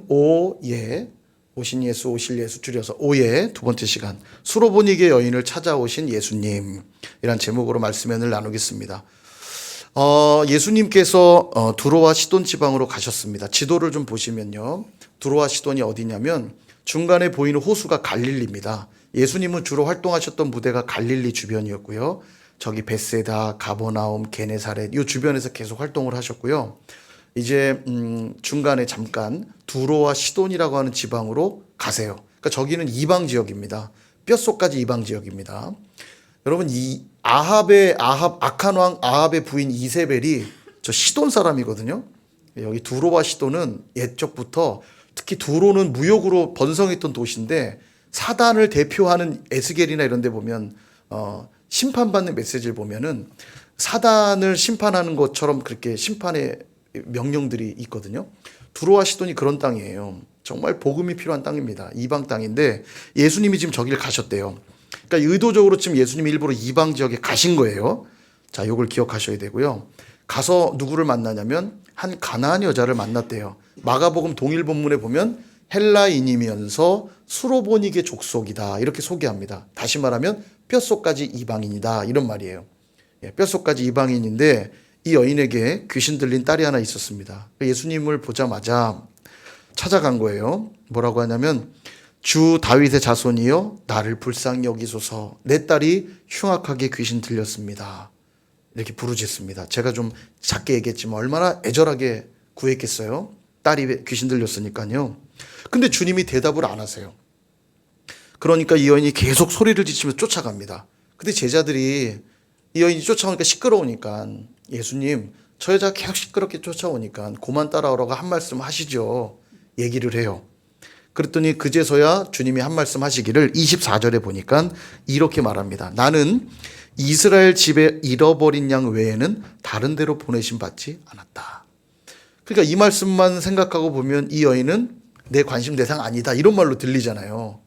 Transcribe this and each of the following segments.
오예, 오신 예수, 오실 예수 줄여서 오예 두 번째 시간, 수로보니게 여인을 찾아오신 예수님이란 제목으로 말씀을 나누겠습니다. 예수님께서 두로와 시돈 지방으로 가셨습니다. 지도를 좀 보시면요, 두로와 시돈이 어디냐면 중간에 보이는 호수가 갈릴리입니다. 예수님은 주로 활동하셨던 무대가 갈릴리 주변이었고요. 저기 베세다, 가버나움, 게네사렛 이 주변에서 계속 활동을 하셨고요. 이제 중간에 잠깐 두로와 시돈이라고 하는 지방으로 가세요. 그러니까 저기는 이방 지역입니다. 뼛속까지 이방 지역입니다. 여러분, 이 악한 왕 아합의 부인 이세벨이 저 시돈 사람이거든요. 여기 두로와 시돈은 옛적부터, 특히 두로는 무역으로 번성했던 도시인데 사단을 대표하는 에스겔이나 이런 데 보면 심판받는 메시지를 보면은 사단을 심판하는 것처럼 그렇게 심판의 명령들이 있거든요. 두로와 시돈이 그런 땅이에요. 정말 복음이 필요한 땅입니다. 이방 땅인데 예수님이 지금 저기를 가셨대요. 그러니까 의도적으로 지금 예수님이 일부러 이방 지역에 가신 거예요. 자, 이걸 기억하셔야 되고요. 가서 누구를 만나냐면 한 가나안 여자를 만났대요. 마가복음 동일 본문에 보면 헬라인이면서 수로보니게 족속이다 이렇게 소개합니다. 다시 말하면 뼛속까지 이방인이다 이런 말이에요. 뼛속까지 이방인인데 이 여인에게 귀신 들린 딸이 하나 있었습니다. 예수님을 보자마자 찾아간 거예요. 뭐라고 하냐면 주 다윗의 자손이여 나를 불쌍히 여기소서, 내 딸이 흉악하게 귀신 들렸습니다. 이렇게 부르짖습니다. 제가 좀 작게 얘기했지만 얼마나 애절하게 구했겠어요. 딸이 귀신 들렸으니까요. 근데 주님이 대답을 안 하세요. 그러니까 이 여인이 계속 소리를 지르면서 쫓아갑니다. 근데 제자들이 이 여인이 쫓아오니까 시끄러우니까 예수님, 저 여자가 계속 시끄럽게 쫓아오니까 그만 따라오라고 한 말씀 하시죠. 얘기를 해요. 그랬더니 그제서야 주님이 한 말씀 하시기를 24절에 보니까 이렇게 말합니다. 나는 이스라엘 집에 잃어버린 양 외에는 다른 데로 보내심 받지 않았다. 그러니까 이 말씀만 생각하고 보면 이 여인은 내 관심 대상 아니다 이런 말로 들리잖아요.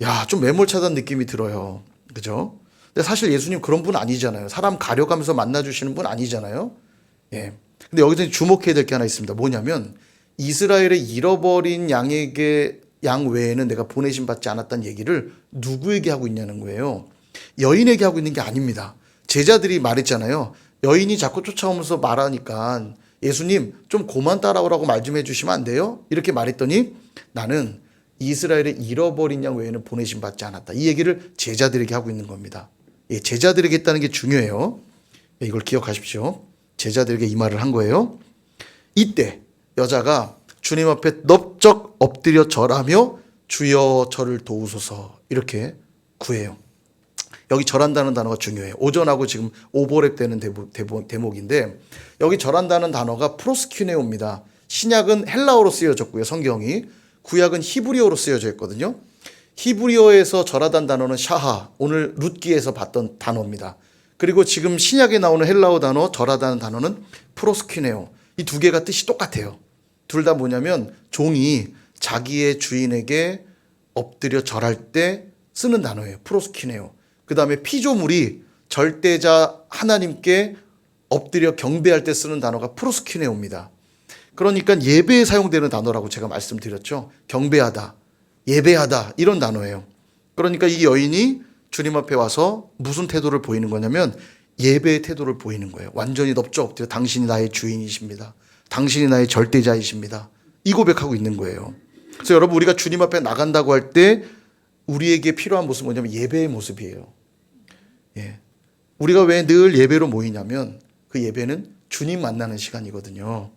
야, 좀 매몰차다는 느낌이 들어요. 그죠? 근데 사실 예수님 그런 분 아니잖아요. 사람 가려가면서 만나주시는 분 아니잖아요. 예. 근데 여기서 주목해야 될 게 하나 있습니다. 뭐냐면 이스라엘의 잃어버린 양 외에는 내가 보내심 받지 않았다는 얘기를 누구에게 하고 있냐는 거예요. 여인에게 하고 있는 게 아닙니다. 제자들이 말했잖아요. 여인이 자꾸 쫓아오면서 말하니까 예수님 좀 그만 따라오라고 말 좀 해주시면 안 돼요? 이렇게 말했더니 나는 이스라엘의 잃어버린 양 외에는 보내심 받지 않았다. 이 얘기를 제자들에게 하고 있는 겁니다. 예, 제자들에게 했다는 게 중요해요. 예, 이걸 기억하십시오. 제자들에게 이 말을 한 거예요. 이때 여자가 주님 앞에 넙적 엎드려 절하며 주여 저를 도우소서 이렇게 구해요. 여기 절한다는 단어가 중요해요. 오전하고 지금 오버랩 되는 대목인데 여기 절한다는 단어가 프로스큐네오입니다. 신약은 헬라어로 쓰여졌고요. 성경이. 구약은 히브리어로 쓰여져 있거든요. 히브리어에서 절하다는 단어는 샤하, 오늘 룻기에서 봤던 단어입니다. 그리고 지금 신약에 나오는 헬라어 단어 절하다는 단어는 프로스큐네오. 이 두 개가 뜻이 똑같아요. 둘 다 뭐냐면 종이 자기의 주인에게 엎드려 절할 때 쓰는 단어예요. 프로스큐네오. 그 다음에 피조물이 절대자 하나님께 엎드려 경배할 때 쓰는 단어가 프로스큐네오입니다. 그러니까 예배에 사용되는 단어라고 제가 말씀드렸죠. 경배하다, 예배하다 이런 단어예요. 그러니까 이 여인이 주님 앞에 와서 무슨 태도를 보이는 거냐면 예배의 태도를 보이는 거예요. 완전히 넙적 엎드려 당신이 나의 주인이십니다. 당신이 나의 절대자이십니다. 이 고백하고 있는 거예요. 그래서 여러분, 우리가 주님 앞에 나간다고 할 때 우리에게 필요한 모습은 뭐냐면 예배의 모습이에요. 예. 우리가 왜 늘 예배로 모이냐면 그 예배는 주님 만나는 시간이거든요.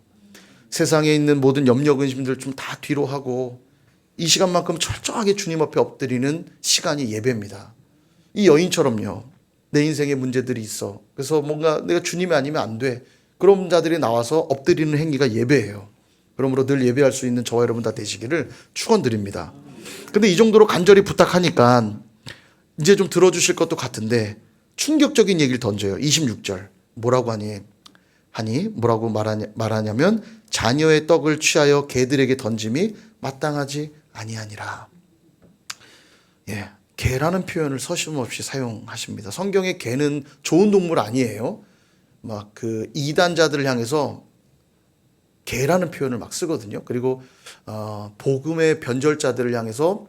세상에 있는 모든 염려 근심들 좀 다 뒤로 하고 이 시간만큼 철저하게 주님 앞에 엎드리는 시간이 예배입니다. 이 여인처럼요. 내 인생에 문제들이 있어. 그래서 뭔가 내가 주님이 아니면 안 돼. 그런 자들이 나와서 엎드리는 행위가 예배예요. 그러므로 늘 예배할 수 있는 저와 여러분 다 되시기를 축원드립니다. 근데 이 정도로 간절히 부탁하니까 이제 좀 들어주실 것도 같은데 충격적인 얘기를 던져요. 26절 뭐라고 뭐라고 말하냐면 자녀의 떡을 취하여 개들에게 던짐이 마땅하지 아니하니라. 예, 개라는 표현을 서슴없이 사용하십니다. 성경에 개는 좋은 동물 아니에요. 막 그 이단자들을 향해서 개라는 표현을 막 쓰거든요. 그리고 복음의 변절자들을 향해서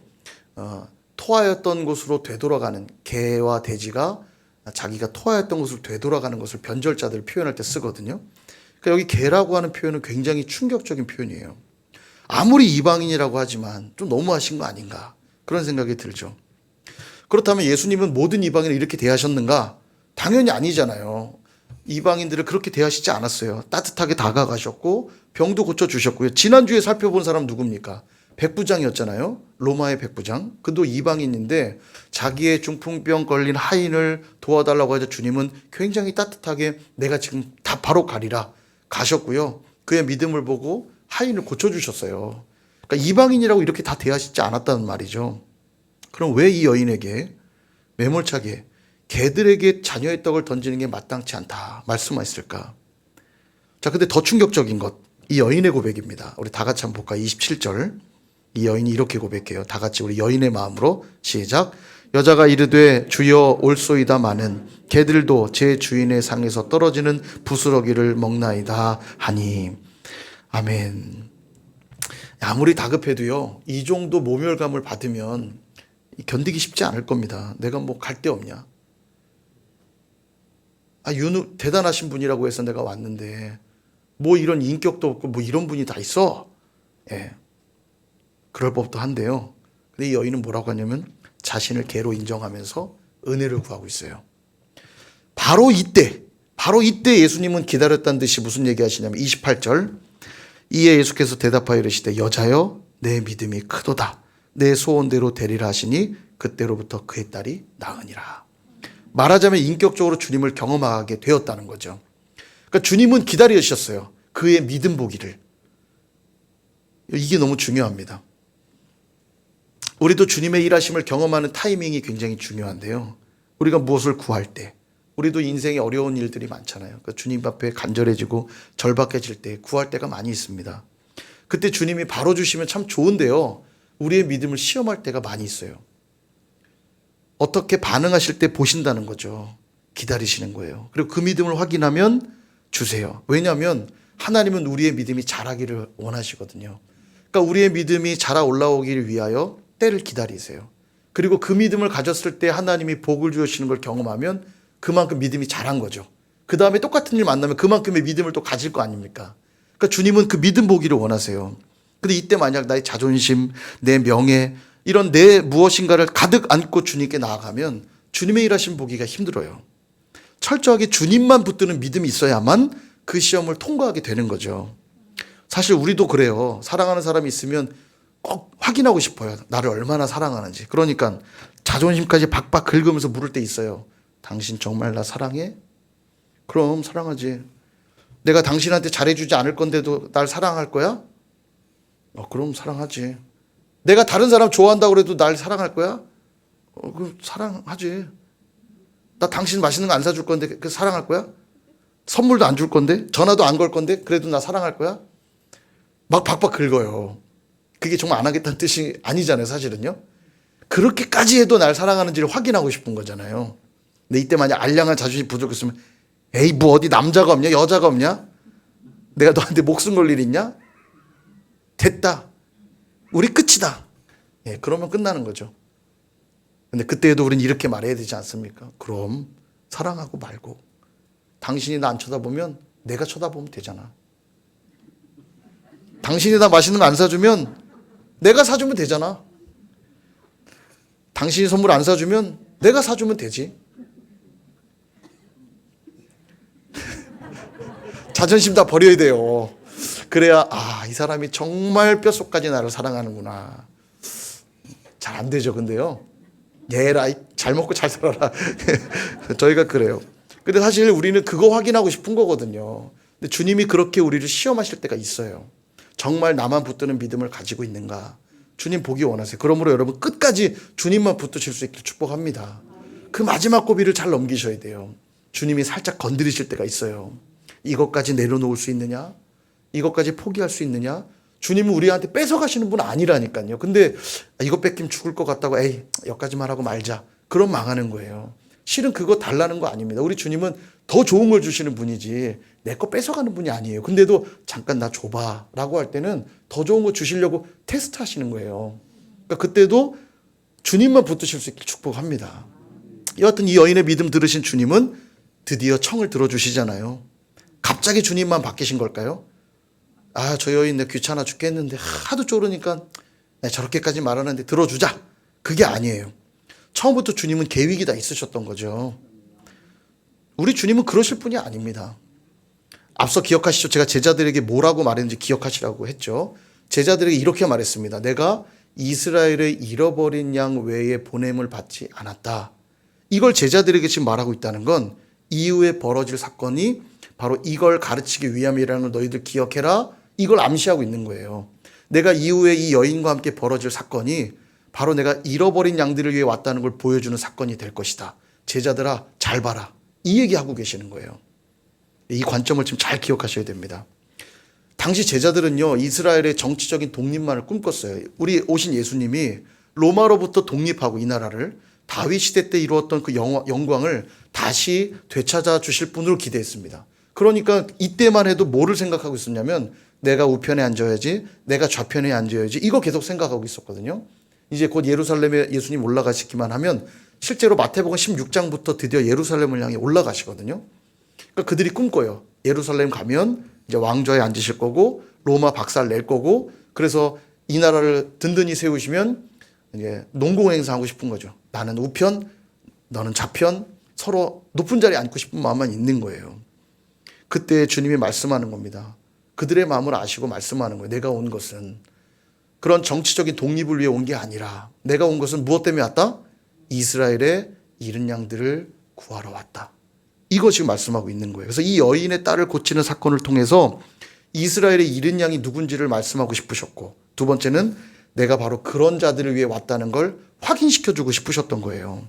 토하였던 곳으로 되돌아가는, 개와 돼지가 자기가 토하였던 곳으로 되돌아가는 것을 변절자들을 표현할 때 쓰거든요. 그러니까 여기 개라고 하는 표현은 굉장히 충격적인 표현이에요. 아무리 이방인이라고 하지만 좀 너무하신 거 아닌가, 그런 생각이 들죠. 그렇다면 예수님은 모든 이방인을 이렇게 대하셨는가? 당연히 아니잖아요. 이방인들을 그렇게 대하시지 않았어요. 따뜻하게 다가가셨고 병도 고쳐주셨고요. 지난주에 살펴본 사람 누굽니까? 백부장이었잖아요. 로마의 백부장. 그도 이방인인데 자기의 중풍병 걸린 하인을 도와달라고 해서 주님은 굉장히 따뜻하게 내가 지금 다 바로 가리라 가셨고요. 그의 믿음을 보고 하인을 고쳐주셨어요. 그러니까 이방인이라고 이렇게 다 대하시지 않았다는 말이죠. 그럼 왜 이 여인에게 매몰차게 개들에게 자녀의 떡을 던지는 게 마땅치 않다 말씀하셨을까? 자, 근데 더 충격적인 것, 이 여인의 고백입니다. 우리 다 같이 한번 볼까요? 27절. 이 여인이 이렇게 고백해요. 다 같이 우리 여인의 마음으로 시작. 여자가 이르되 주여 올소이다마는 개들도 제 주인의 상에서 떨어지는 부스러기를 먹나이다 하니. 아멘. 아무리 다급해도요, 이 정도 모멸감을 받으면 견디기 쉽지 않을 겁니다. 내가 뭐 갈 데 없냐? 윤우 대단하신 분이라고 해서 내가 왔는데 뭐 이런 인격도 없고 뭐 이런 분이 다 있어? 예, 그럴 법도 한데요. 근데 이 여인은 뭐라고 하냐면 자신을 개로 인정하면서 은혜를 구하고 있어요. 바로 이때 예수님은 기다렸다는 듯이 무슨 얘기하시냐면 28절. 이에 예수께서 대답하여 이르시되 여자여 내 믿음이 크도다. 내 소원대로 되리라 하시니 그때로부터 그의 딸이 나으니라. 말하자면 인격적으로 주님을 경험하게 되었다는 거죠. 그러니까 주님은 기다리셨어요. 그의 믿음 보기를. 이게 너무 중요합니다. 우리도 주님의 일하심을 경험하는 타이밍이 굉장히 중요한데요. 우리가 무엇을 구할 때, 우리도 인생에 어려운 일들이 많잖아요. 그러니까 주님 앞에 간절해지고 절박해질 때 구할 때가 많이 있습니다. 그때 주님이 바로 주시면 참 좋은데요. 우리의 믿음을 시험할 때가 많이 있어요. 어떻게 반응하실 때 보신다는 거죠. 기다리시는 거예요. 그리고 그 믿음을 확인하면 주세요. 왜냐하면 하나님은 우리의 믿음이 자라기를 원하시거든요. 그러니까 우리의 믿음이 자라 올라오기를 위하여 때를 기다리세요. 그리고 그 믿음을 가졌을 때 하나님이 복을 주시는 걸 경험하면 그만큼 믿음이 자란 거죠. 그 다음에 똑같은 일 만나면 그만큼의 믿음을 또 가질 거 아닙니까? 그러니까 주님은 그 믿음 보기를 원하세요. 근데 이때 만약 나의 자존심, 내 명예, 이런 내 무엇인가를 가득 안고 주님께 나아가면 주님의 일하심 보기가 힘들어요. 철저하게 주님만 붙드는 믿음이 있어야만 그 시험을 통과하게 되는 거죠. 사실 우리도 그래요. 사랑하는 사람이 있으면 꼭 확인하고 싶어요. 나를 얼마나 사랑하는지. 그러니까 자존심까지 박박 긁으면서 물을 때 있어요. 당신 정말 나 사랑해? 그럼 사랑하지. 내가 당신한테 잘해주지 않을 건데도 날 사랑할 거야? 그럼 사랑하지. 내가 다른 사람 좋아한다고 그래도 날 사랑할 거야? 그럼 사랑하지. 나 당신 맛있는 거 안 사줄 건데 그 사랑할 거야? 선물도 안 줄 건데? 전화도 안 걸 건데? 그래도 나 사랑할 거야? 막 박박 긁어요. 그게 정말 안 하겠다는 뜻이 아니잖아요, 사실은요. 그렇게까지 해도 날 사랑하는지를 확인하고 싶은 거잖아요. 근데 이때 만약 알량한 자존심 부족했으면 에이 뭐 어디 남자가 없냐? 여자가 없냐? 내가 너한테 목숨 걸 일 있냐? 됐다. 우리 끝이다. 예, 그러면 끝나는 거죠. 근데 그때에도 우리는 이렇게 말해야 되지 않습니까? 그럼 사랑하고 말고 당신이 나 안 쳐다보면 내가 쳐다보면 되잖아. 당신이 나 맛있는 거 안 사주면 내가 사주면 되잖아. 당신이 선물 안 사주면 내가 사주면 되지. 자존심 다 버려야 돼요. 그래야 이 사람이 정말 뼛속까지 나를 사랑하는구나. 잘 안 되죠. 근데요. 얘라 잘 먹고 잘 살아라. 저희가 그래요. 근데 사실 우리는 그거 확인하고 싶은 거거든요. 근데 주님이 그렇게 우리를 시험하실 때가 있어요. 정말 나만 붙드는 믿음을 가지고 있는가. 주님 보기 원하세요. 그러므로 여러분 끝까지 주님만 붙드실 수 있기를 축복합니다. 그 마지막 고비를 잘 넘기셔야 돼요. 주님이 살짝 건드리실 때가 있어요. 이것까지 내려놓을 수 있느냐? 이것까지 포기할 수 있느냐? 주님은 우리한테 뺏어가시는 분 아니라니까요. 근데 이것 뺏기면 죽을 것 같다고 여기까지만 하고 말자. 그럼 망하는 거예요. 실은 그거 달라는 거 아닙니다. 우리 주님은 더 좋은 걸 주시는 분이지 내 거 뺏어가는 분이 아니에요. 근데도 잠깐 나 줘봐 라고 할 때는 더 좋은 거 주시려고 테스트 하시는 거예요. 그러니까 그때도 주님만 붙드실 수 있게 축복합니다. 여하튼 이 여인의 믿음 들으신 주님은 드디어 청을 들어주시잖아요. 갑자기 주님만 바뀌신 걸까요? 아, 저 여인 내 귀찮아 죽겠는데 하도 쪼르니까 저렇게까지 말하는데 들어주자. 그게 아니에요. 처음부터 주님은 계획이 다 있으셨던 거죠. 우리 주님은 그러실 분이 아닙니다. 앞서 기억하시죠? 제가 제자들에게 뭐라고 말했는지 기억하시라고 했죠. 제자들에게 이렇게 말했습니다. 내가 이스라엘의 잃어버린 양 외에 보냄을 받지 않았다. 이걸 제자들에게 지금 말하고 있다는 건 이후에 벌어질 사건이 바로 이걸 가르치기 위함이라는 걸 너희들 기억해라. 이걸 암시하고 있는 거예요. 내가 이후에 이 여인과 함께 벌어질 사건이 바로 내가 잃어버린 양들을 위해 왔다는 걸 보여주는 사건이 될 것이다. 제자들아 잘 봐라. 이 얘기하고 계시는 거예요. 이 관점을 지금 잘 기억하셔야 됩니다. 당시 제자들은요, 이스라엘의 정치적인 독립만을 꿈꿨어요. 우리 오신 예수님이 로마로부터 독립하고 이 나라를 다윗 시대 때 이루었던 그 영광을 다시 되찾아 주실 분으로 기대했습니다. 그러니까 이때만 해도 뭐를 생각하고 있었냐면 내가 우편에 앉아야지, 내가 좌편에 앉아야지, 이거 계속 생각하고 있었거든요. 이제 곧 예루살렘에 예수님 올라가시기만 하면 실제로 마태복음 16장부터 드디어 예루살렘을 향해 올라가시거든요. 그러니까 그들이 꿈꿔요. 예루살렘 가면 이제 왕좌에 앉으실 거고 로마 박살 낼 거고, 그래서 이 나라를 든든히 세우시면 이제 농공 행사하고 싶은 거죠. 나는 우편, 너는 좌편, 서로 높은 자리에 앉고 싶은 마음만 있는 거예요. 그때 주님이 말씀하는 겁니다. 그들의 마음을 아시고 말씀하는 거예요. 내가 온 것은 그런 정치적인 독립을 위해 온 게 아니라 내가 온 것은 무엇 때문에 왔다? 이스라엘의 잃은 양들을 구하러 왔다. 이거 지금 말씀하고 있는 거예요. 그래서 이 여인의 딸을 고치는 사건을 통해서 이스라엘의 잃은 양이 누군지를 말씀하고 싶으셨고, 두 번째는 내가 바로 그런 자들을 위해 왔다는 걸 확인시켜주고 싶으셨던 거예요.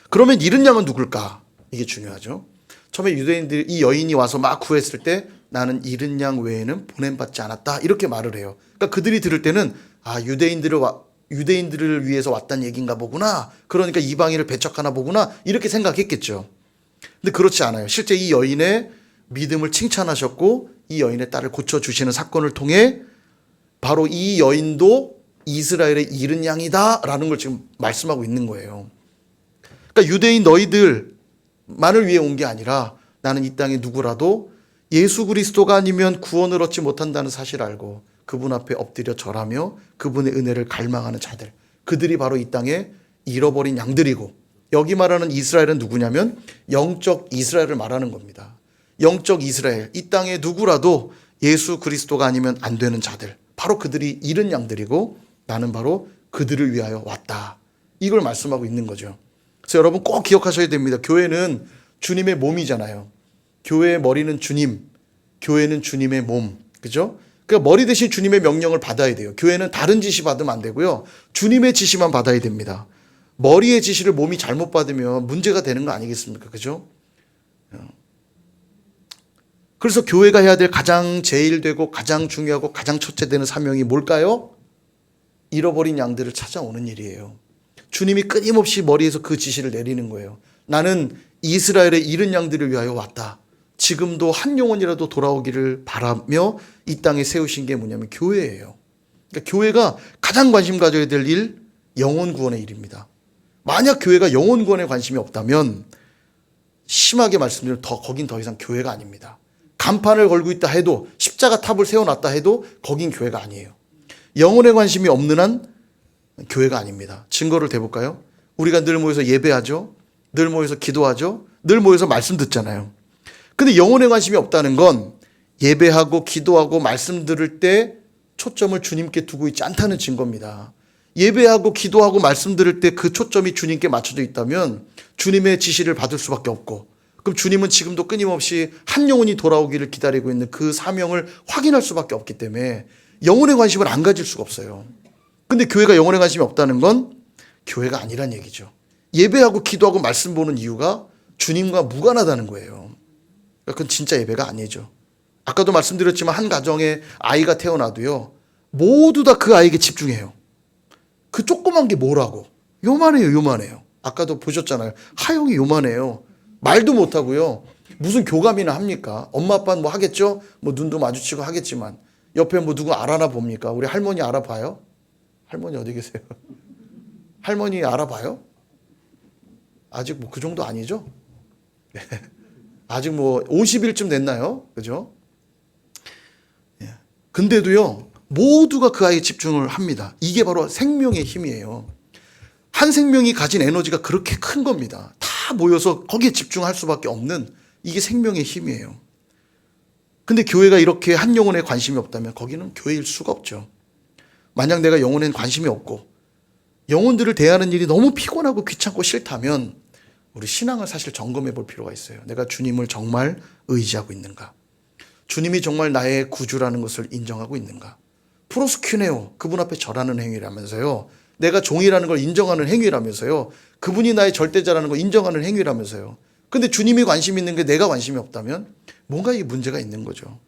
그러면 잃은 양은 누굴까? 이게 중요하죠. 처음에 유대인들, 이 여인이 와서 막 구했을 때 나는 잃은 양 외에는 보냄받지 않았다. 이렇게 말을 해요. 그러니까 그들이 들을 때는 아, 유대인들을 위해서 왔다는 얘기인가 보구나. 그러니까 이방인을 배척하나 보구나. 이렇게 생각했겠죠. 근데 그렇지 않아요. 실제 이 여인의 믿음을 칭찬하셨고 이 여인의 딸을 고쳐주시는 사건을 통해 바로 이 여인도 이스라엘의 잃은 양이다 라는 걸 지금 말씀하고 있는 거예요. 그러니까 유대인 너희들만을 위해 온 게 아니라 나는 이 땅에 누구라도 예수 그리스도가 아니면 구원을 얻지 못한다는 사실을 알고 그분 앞에 엎드려 절하며 그분의 은혜를 갈망하는 자들, 그들이 바로 이 땅에 잃어버린 양들이고, 여기 말하는 이스라엘은 누구냐면 영적 이스라엘을 말하는 겁니다. 영적 이스라엘, 이 땅에 누구라도 예수 그리스도가 아니면 안 되는 자들, 바로 그들이 잃은 양들이고 나는 바로 그들을 위하여 왔다. 이걸 말씀하고 있는 거죠. 그래서 여러분 꼭 기억하셔야 됩니다. 교회는 주님의 몸이잖아요. 교회의 머리는 주님, 교회는 주님의 몸, 그죠? 그러니까 머리 대신 주님의 명령을 받아야 돼요. 교회는 다른 지시 받으면 안 되고요. 주님의 지시만 받아야 됩니다. 머리의 지시를 몸이 잘못 받으면 문제가 되는 거 아니겠습니까? 그죠? 그래서 교회가 해야 될 가장 제일 되고 가장 중요하고 가장 첫째 되는 사명이 뭘까요? 잃어버린 양들을 찾아오는 일이에요. 주님이 끊임없이 머리에서 그 지시를 내리는 거예요. 나는 이스라엘의 잃은 양들을 위하여 왔다. 지금도 한 영혼이라도 돌아오기를 바라며 이 땅에 세우신 게 뭐냐면 교회예요. 그러니까 교회가 가장 관심 가져야 될 일, 영혼 구원의 일입니다. 만약 교회가 영혼 구원에 관심이 없다면 심하게 말씀드리면 거긴 더 이상 교회가 아닙니다. 간판을 걸고 있다 해도, 십자가 탑을 세워놨다 해도 거긴 교회가 아니에요. 영혼에 관심이 없는 한 교회가 아닙니다. 증거를 대볼까요? 우리가 늘 모여서 예배하죠. 늘 모여서 기도하죠. 늘 모여서 말씀 듣잖아요. 근데 영혼에 관심이 없다는 건 예배하고 기도하고 말씀 들을 때 초점을 주님께 두고 있지 않다는 증거입니다. 예배하고 기도하고 말씀 들을 때 그 초점이 주님께 맞춰져 있다면 주님의 지시를 받을 수밖에 없고, 그럼 주님은 지금도 끊임없이 한 영혼이 돌아오기를 기다리고 있는 그 사명을 확인할 수밖에 없기 때문에 영혼에 관심을 안 가질 수가 없어요. 근데 교회가 영혼에 관심이 없다는 건 교회가 아니란 얘기죠. 예배하고 기도하고 말씀 보는 이유가 주님과 무관하다는 거예요. 그건 진짜 예배가 아니죠. 아까도 말씀드렸지만 한 가정에 아이가 태어나도요, 모두 다 그 아이에게 집중해요. 그 조그만 게 뭐라고? 요만해요, 요만해요. 아까도 보셨잖아요. 하영이 요만해요. 말도 못하고요. 무슨 교감이나 합니까? 엄마 아빠는 뭐 하겠죠? 뭐 눈도 마주치고 하겠지만 옆에 뭐 누구 알아나 봅니까? 우리 할머니 알아봐요? 할머니 어디 계세요? 할머니 알아봐요? 아직 뭐 그 정도 아니죠? 아직 뭐 50일쯤 됐나요? 그죠? 근데도요, 모두가 그 아이에 집중을 합니다. 이게 바로 생명의 힘이에요. 한 생명이 가진 에너지가 그렇게 큰 겁니다. 다 모여서 거기에 집중할 수밖에 없는 이게 생명의 힘이에요. 근데 교회가 이렇게 한 영혼에 관심이 없다면 거기는 교회일 수가 없죠. 만약 내가 영혼엔 관심이 없고 영혼들을 대하는 일이 너무 피곤하고 귀찮고 싫다면 우리 신앙을 사실 점검해 볼 필요가 있어요. 내가 주님을 정말 의지하고 있는가? 주님이 정말 나의 구주라는 것을 인정하고 있는가? 프로스큐네오, 그분 앞에 절하는 행위라면서요. 내가 종이라는 걸 인정하는 행위라면서요. 그분이 나의 절대자라는 걸 인정하는 행위라면서요. 근데 주님이 관심 있는 게 내가 관심이 없다면 뭔가 이 문제가 있는 거죠.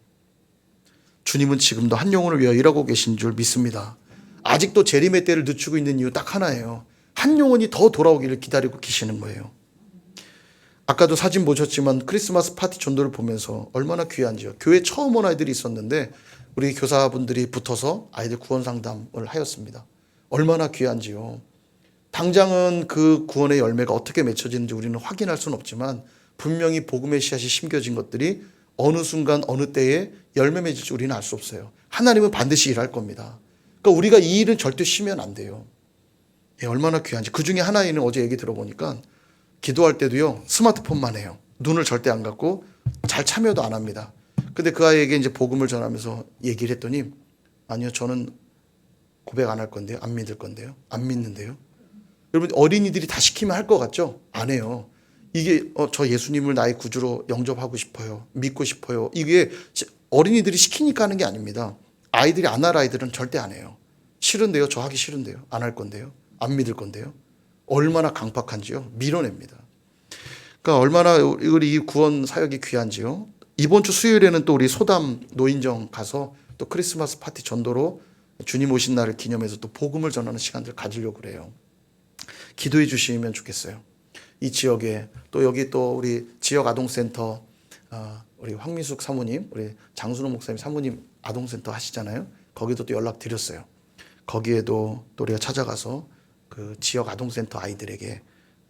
주님은 지금도 한 영혼을 위하여 일하고 계신 줄 믿습니다. 아직도 재림의 때를 늦추고 있는 이유 딱 하나예요. 한 영혼이 더 돌아오기를 기다리고 계시는 거예요. 아까도 사진 보셨지만 크리스마스 파티 전도를 보면서 얼마나 귀한지요. 교회 처음 온 아이들이 있었는데 우리 교사분들이 붙어서 아이들 구원 상담을 하였습니다. 얼마나 귀한지요. 당장은 그 구원의 열매가 어떻게 맺혀지는지 우리는 확인할 수는 없지만 분명히 복음의 씨앗이 심겨진 것들이 어느 순간 어느 때에 열매 맺을지 우리는 알 수 없어요. 하나님은 반드시 일할 겁니다. 그러니까 우리가 이 일은 절대 쉬면 안 돼요. 얼마나 귀한지. 그 중에 하나는 어제 얘기 들어보니까 기도할 때도요, 스마트폰만 해요. 눈을 절대 안 감고 잘 참여도 안 합니다. 근데 그 아이에게 이제 복음을 전하면서 얘기를 했더니 아니요, 저는 고백 안 할 건데요. 안 믿을 건데요. 안 믿는데요. 여러분 어린이들이 다 시키면 할 것 같죠? 안 해요. 이게 저 예수님을 나의 구주로 영접하고 싶어요. 믿고 싶어요. 이게 어린이들이 시키니까 하는 게 아닙니다. 아이들이 안 할 아이들은 절대 안 해요. 싫은데요. 저 하기 싫은데요. 안 할 건데요. 안 믿을 건데요. 얼마나 강팍한지요. 밀어냅니다. 그러니까 얼마나 우리 이 구원 사역이 귀한지요. 이번 주 수요일에는 또 우리 소담 노인정 가서 또 크리스마스 파티 전도로 주님 오신 날을 기념해서 또 복음을 전하는 시간들 가지려고 그래요. 기도해 주시면 좋겠어요. 이 지역에 또 여기 또 우리 지역 아동센터 우리 황미숙 사모님, 우리 장순호 목사님 사모님 아동센터 하시잖아요. 거기도 또 연락 드렸어요. 거기에도 또 우리가 찾아가서 그 지역 아동센터 아이들에게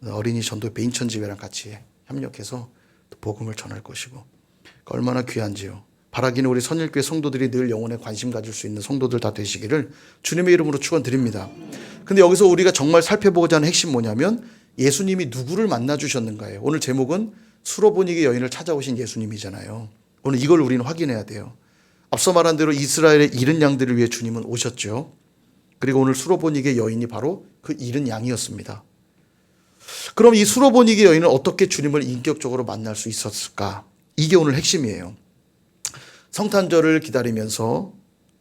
어린이 전도회 인천지회랑 같이 협력해서 또 복음을 전할 것이고 얼마나 귀한지요. 바라기는 우리 선일교회 성도들이 늘 영혼에 관심 가질 수 있는 성도들 다 되시기를 주님의 이름으로 축원드립니다. 근데 여기서 우리가 정말 살펴보고자 하는 핵심 뭐냐면 예수님이 누구를 만나 주셨는가예요. 오늘 제목은 수로보니게 여인을 찾아오신 예수님이잖아요. 오늘 이걸 우리는 확인해야 돼요. 앞서 말한 대로 이스라엘의 잃은 양들을 위해 주님은 오셨죠. 그리고 오늘 수로보니게 여인이 바로 그 잃은 양이었습니다. 그럼 이 수로보니게 여인은 어떻게 주님을 인격적으로 만날 수 있었을까? 이게 오늘 핵심이에요. 성탄절을 기다리면서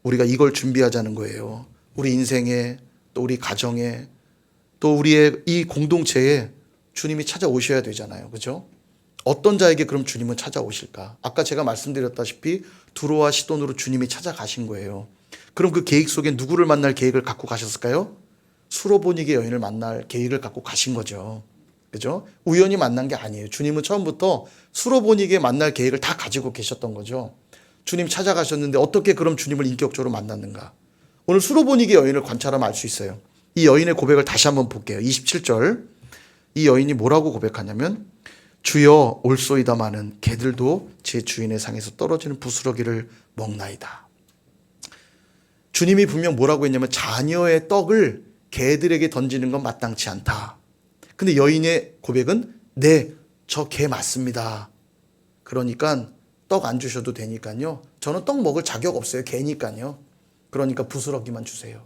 우리가 이걸 준비하자는 거예요. 우리 인생에 또 우리 가정에 또 우리의 이 공동체에 주님이 찾아오셔야 되잖아요. 그죠? 어떤 자에게 그럼 주님은 찾아오실까? 아까 제가 말씀드렸다시피 두로와 시돈으로 주님이 찾아가신 거예요. 그럼 그 계획 속에 누구를 만날 계획을 갖고 가셨을까요? 수로보니게 여인을 만날 계획을 갖고 가신 거죠. 그죠? 우연히 만난 게 아니에요. 주님은 처음부터 수로보니게 만날 계획을 다 가지고 계셨던 거죠. 주님 찾아가셨는데 어떻게 그럼 주님을 인격적으로 만났는가? 오늘 수로보니게 여인을 관찰하면 알 수 있어요. 이 여인의 고백을 다시 한번 볼게요. 27절. 이 여인이 뭐라고 고백하냐면 주여 올소이다마는 개들도 제 주인의 상에서 떨어지는 부스러기를 먹나이다. 주님이 분명 뭐라고 했냐면 자녀의 떡을 개들에게 던지는 건 마땅치 않다. 근데 여인의 고백은 네, 저 개 맞습니다. 그러니까 떡 안 주셔도 되니까요. 저는 떡 먹을 자격 없어요. 개니까요. 그러니까 부스러기만 주세요.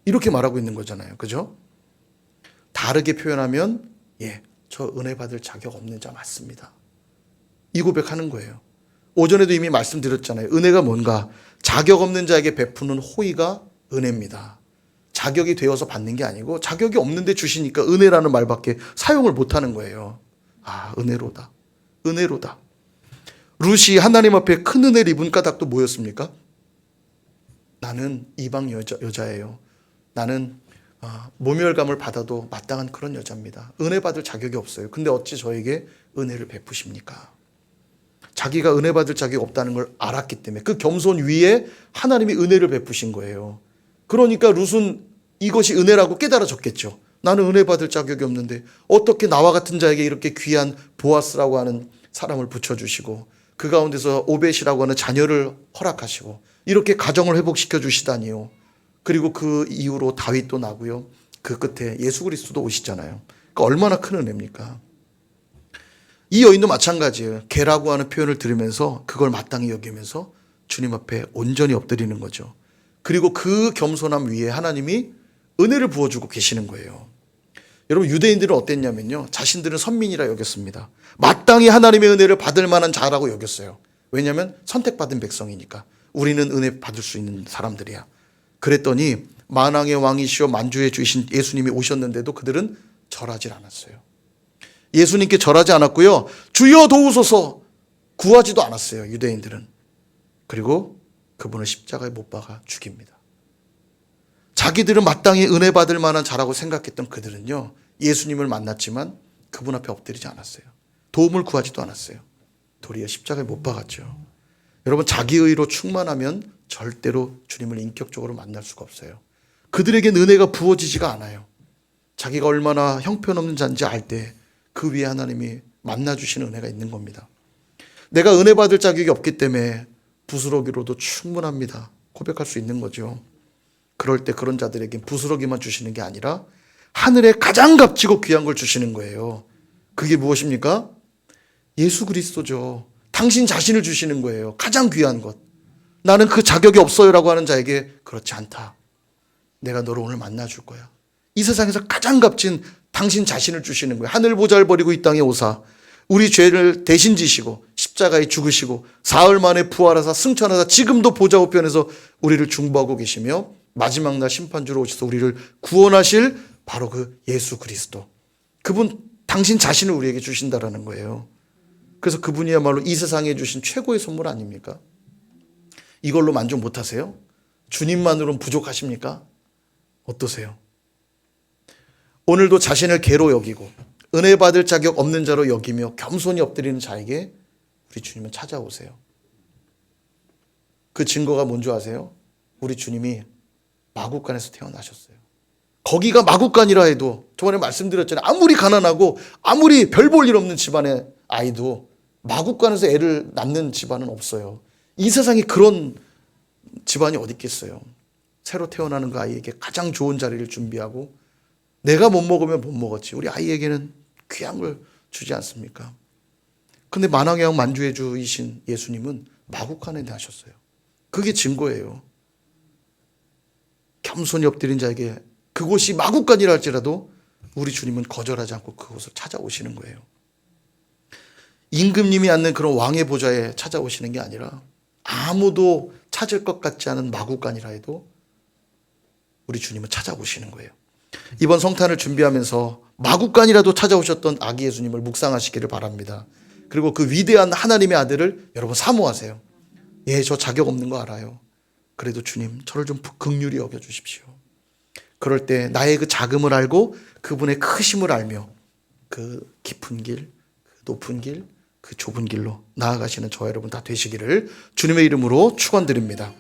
이렇게 말하고 있는 거잖아요. 그죠? 다르게 표현하면 저 은혜 받을 자격 없는 자 맞습니다. 이 고백하는 거예요. 오전에도 이미 말씀드렸잖아요. 은혜가 뭔가? 자격 없는 자에게 베푸는 호의가 은혜입니다. 자격이 되어서 받는 게 아니고 자격이 없는데 주시니까 은혜라는 말밖에 사용을 못하는 거예요. 아, 은혜로다. 은혜로다. 룻이 하나님 앞에 큰 은혜를 입은 까닭도 뭐였습니까? 나는 이방 여자예요. 나는 모멸감을 받아도 마땅한 그런 여자입니다. 은혜 받을 자격이 없어요. 근데 어찌 저에게 은혜를 베푸십니까? 자기가 은혜 받을 자격이 없다는 걸 알았기 때문에 그 겸손 위에 하나님이 은혜를 베푸신 거예요. 그러니까 룻은 이것이 은혜라고 깨달아졌겠죠. 나는 은혜 받을 자격이 없는데 어떻게 나와 같은 자에게 이렇게 귀한 보아스라고 하는 사람을 붙여주시고 그 가운데서 오벳이라고 하는 자녀를 허락하시고 이렇게 가정을 회복시켜 주시다니요. 그리고 그 이후로 다윗도 나고요. 그 끝에 예수 그리스도도 오시잖아요. 그러니까 얼마나 큰 은혜입니까? 이 여인도 마찬가지예요. 개라고 하는 표현을 들으면서 그걸 마땅히 여기면서 주님 앞에 온전히 엎드리는 거죠. 그리고 그 겸손함 위에 하나님이 은혜를 부어주고 계시는 거예요. 여러분, 유대인들은 어땠냐면요, 자신들은 선민이라 여겼습니다. 마땅히 하나님의 은혜를 받을 만한 자라고 여겼어요. 왜냐하면 선택받은 백성이니까. 우리는 은혜 받을 수 있는 사람들이야. 그랬더니 만왕의 왕이시여 만주의 주이신 예수님이 오셨는데도 그들은 절하지 않았어요. 예수님께 절하지 않았고요, 주여 도우소서 구하지도 않았어요, 유대인들은. 그리고 그분을 십자가에 못 박아 죽입니다. 자기들은 마땅히 은혜 받을 만한 자라고 생각했던 그들은요, 예수님을 만났지만 그분 앞에 엎드리지 않았어요. 도움을 구하지도 않았어요. 도리어 십자가에 못 박았죠. 여러분, 자기 의로 충만하면 절대로 주님을 인격적으로 만날 수가 없어요. 그들에겐 은혜가 부어지지가 않아요. 자기가 얼마나 형편없는 자인지 알 때 그 위에 하나님이 만나주시는 은혜가 있는 겁니다. 내가 은혜 받을 자격이 없기 때문에 부스러기로도 충분합니다. 고백할 수 있는 거죠. 그럴 때 그런 자들에게 부스러기만 주시는 게 아니라 하늘에 가장 값지고 귀한 걸 주시는 거예요. 그게 무엇입니까? 예수 그리스도죠. 당신 자신을 주시는 거예요. 가장 귀한 것. 나는 그 자격이 없어요라고 하는 자에게 그렇지 않다. 내가 너를 오늘 만나줄 거야. 이 세상에서 가장 값진 당신 자신을 주시는 거예요. 하늘 보좌를 버리고 이 땅에 오사 우리 죄를 대신 지시고 십자가에 죽으시고 사흘 만에 부활하사 승천하사 지금도 보좌 우편에서 우리를 중보하고 계시며 마지막 날 심판주로 오셔서 우리를 구원하실 바로 그 예수 그리스도. 그분 당신 자신을 우리에게 주신다라는 거예요. 그래서 그분이야말로 이 세상에 주신 최고의 선물 아닙니까? 이걸로 만족 못하세요? 주님만으로는 부족하십니까? 어떠세요? 오늘도 자신을 개로 여기고 은혜 받을 자격 없는 자로 여기며 겸손히 엎드리는 자에게 우리 주님은 찾아오세요. 그 증거가 뭔지 아세요? 우리 주님이 마구간에서 태어나셨어요. 거기가 마구간이라 해도 저번에 말씀드렸잖아요. 아무리 가난하고 아무리 별 볼 일 없는 집안의 아이도 마구간에서 애를 낳는 집안은 없어요. 이 세상에 그런 집안이 어디 있겠어요. 새로 태어나는 그 아이에게 가장 좋은 자리를 준비하고 내가 못 먹으면 못 먹었지. 우리 아이에게는 귀한 걸 주지 않습니까? 근데 만왕의 왕 만주의 주이신 예수님은 마구간에 나셨어요. 그게 증거예요. 겸손히 엎드린 자에게 그곳이 마구간이라 할지라도 우리 주님은 거절하지 않고 그곳을 찾아오시는 거예요. 임금님이 앉는 그런 왕의 보좌에 찾아오시는 게 아니라 아무도 찾을 것 같지 않은 마구간이라 해도 우리 주님은 찾아오시는 거예요. 이번 성탄을 준비하면서 마구간이라도 찾아오셨던 아기 예수님을 묵상하시기를 바랍니다. 그리고 그 위대한 하나님의 아들을 여러분 사모하세요. 예, 저 자격 없는 거 알아요. 그래도 주님, 저를 좀 긍휼히 여겨주십시오. 그럴 때 나의 그 작음을 알고 그분의 크심을 알며 그 깊은 길, 그 높은 길, 그 좁은 길로 나아가시는 저와 여러분 다 되시기를 주님의 이름으로 축원드립니다.